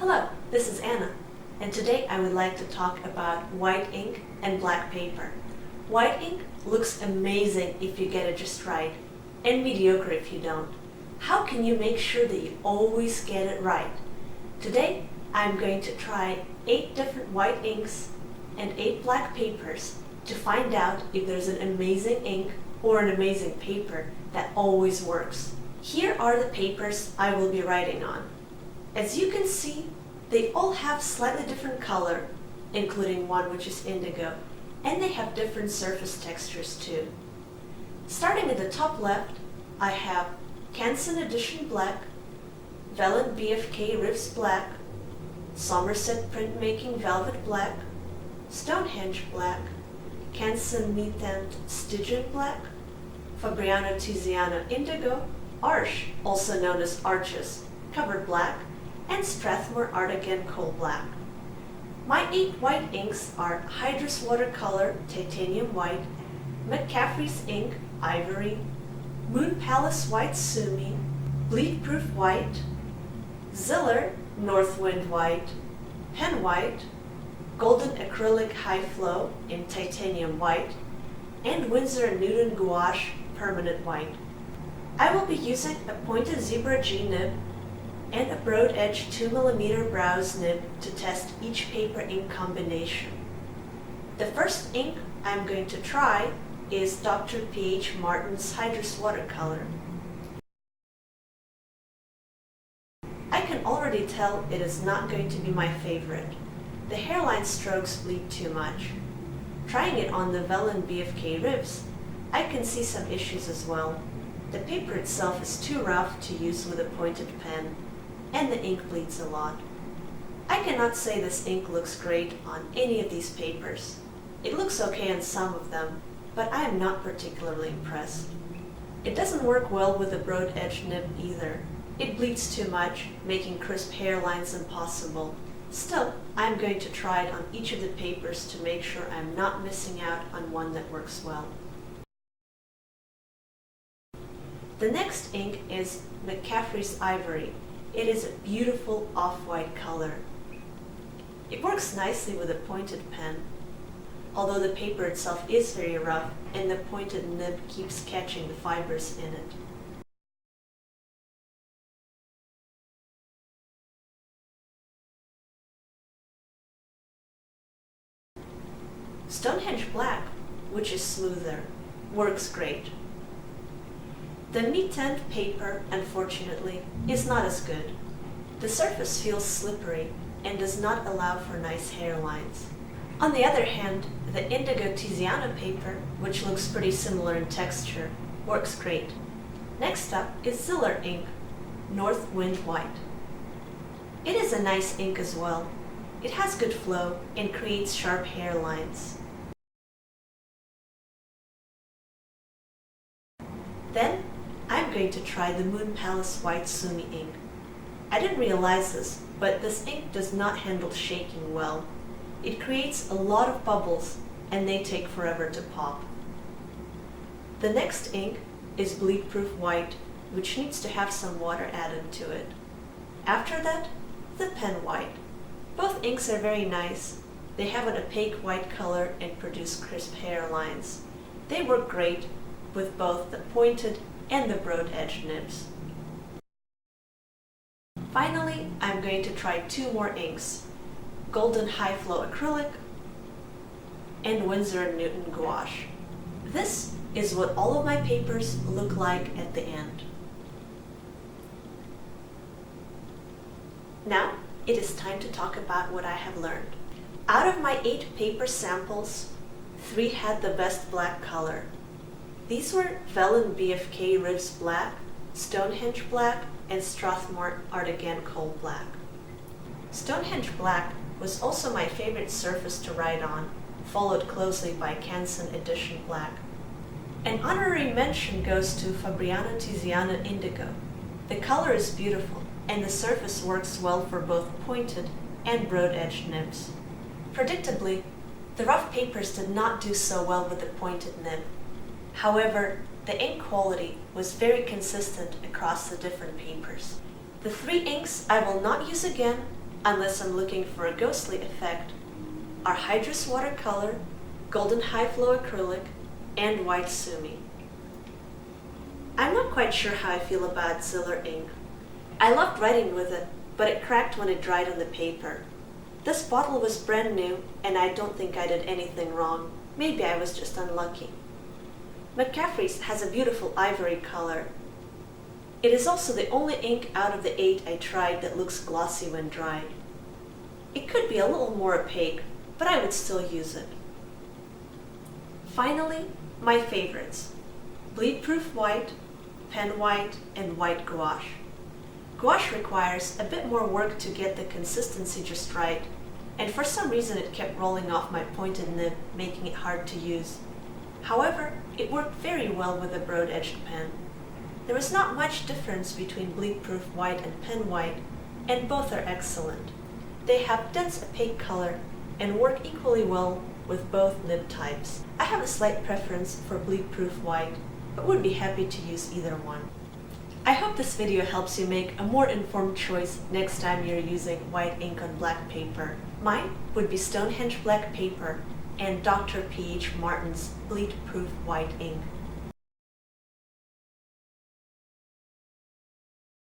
Hello, this is Anna, and today I would like to talk about white ink and black paper. White ink looks amazing if you get it just right, and mediocre if you don't. How can you make sure that you always get it right? Today, I'm going to try 8 different white inks and 8 black papers to find out if there's an amazing ink or an amazing paper that always works. Here are the papers I will be writing on. As you can see, they all have slightly different color, including one which is indigo, and they have different surface textures too. Starting at the top left, I have Canson Edition Black, Vellon BFK Rives Black, Somerset Printmaking Velvet Black, Stonehenge Black, Canson Meathant Stygian Black, Fabriano Tiziano Indigo, Arches, also known as Arches, Covered Black, and Strathmore Artigan Coal Black. My 8 white inks are Hydrus Watercolor Titanium White, McCaffrey's Ink Ivory, Moon Palace White Sumi, Bleed Proof White, Ziller Northwind White, Pen White, Golden Acrylic High Flow in Titanium White, and Winsor & Newton Gouache Permanent White. I will be using a pointed Zebra G nib and a broad edge 2mm Browse nib to test each paper ink combination. The first ink I'm going to try is Dr. P.H. Martin's Hydrus Watercolor. I can already tell it is not going to be my favorite. The hairline strokes bleed too much. Trying it on the Vellon BFK Rives, I can see some issues as well. The paper itself is too rough to use with a pointed pen, and the ink bleeds a lot. I cannot say this ink looks great on any of these papers. It looks okay on some of them, but I am not particularly impressed. It doesn't work well with a broad edge nib either. It bleeds too much, making crisp hairlines impossible. Still, I'm going to try it on each of the papers to make sure I'm not missing out on one that works well. The next ink is McCaffrey's Ivory. It is a beautiful off-white color. It works nicely with a pointed pen, although the paper itself is very rough and the pointed nib keeps catching the fibers in it. Stonehenge Black, which is smoother, works great. The Meathant paper, unfortunately, is not as good. The surface feels slippery and does not allow for nice hairlines. On the other hand, the Indigo Tiziano paper, which looks pretty similar in texture, works great. Next up is Ziller ink, North Wind White. It is a nice ink as well. It has good flow and creates sharp hairlines. Then, I'm going to try the Moon Palace White Sumi ink. I didn't realize this, but this ink does not handle shaking well. It creates a lot of bubbles, and they take forever to pop. The next ink is Bleed Proof White, which needs to have some water added to it. After that, the Pen White. Both inks are very nice. They have an opaque white color and produce crisp hairlines. They work great with both the pointed and the broad edge nibs. Finally, I'm going to try 2 more inks, Golden High Flow Acrylic and Winsor & Newton Gouache. This is what all of my papers look like at the end. Now, it is time to talk about what I have learned. Out of my 8 paper samples, 3 had the best black color. These were Vellon BFK Rives Black, Stonehenge Black, and Strathmore Artigan Coal Black. Stonehenge Black was also my favorite surface to write on, followed closely by Canson Edition Black. An honorary mention goes to Fabriano Tiziano Indigo. The color is beautiful, and the surface works well for both pointed and broad edge nibs. Predictably, the rough papers did not do so well with the pointed nib. However, the ink quality was very consistent across the different papers. The 3 inks I will not use again unless I'm looking for a ghostly effect, are Hydrus Watercolor, Golden High Flow Acrylic, and White Sumi. I'm not quite sure how I feel about Ziller ink. I loved writing with it, but it cracked when it dried on the paper. This bottle was brand new, and I don't think I did anything wrong. Maybe I was just unlucky. McCaffrey's has a beautiful ivory color. It is also the only ink out of the 8 I tried that looks glossy when dried. It could be a little more opaque, but I would still use it. Finally, my favorites: bleed-proof white, pen white, and white gouache. Gouache requires a bit more work to get the consistency just right, and for some reason it kept rolling off my pointed nib, making it hard to use. However, it worked very well with a broad-edged pen. There is not much difference between bleed-proof white and pen white, and both are excellent. They have dense opaque color and work equally well with both nib types. I have a slight preference for bleed-proof white, but would be happy to use either one. I hope this video helps you make a more informed choice next time you're using white ink on black paper. Mine would be Stonehenge black paper and Dr. P.H. Martin's bleed-proof white ink.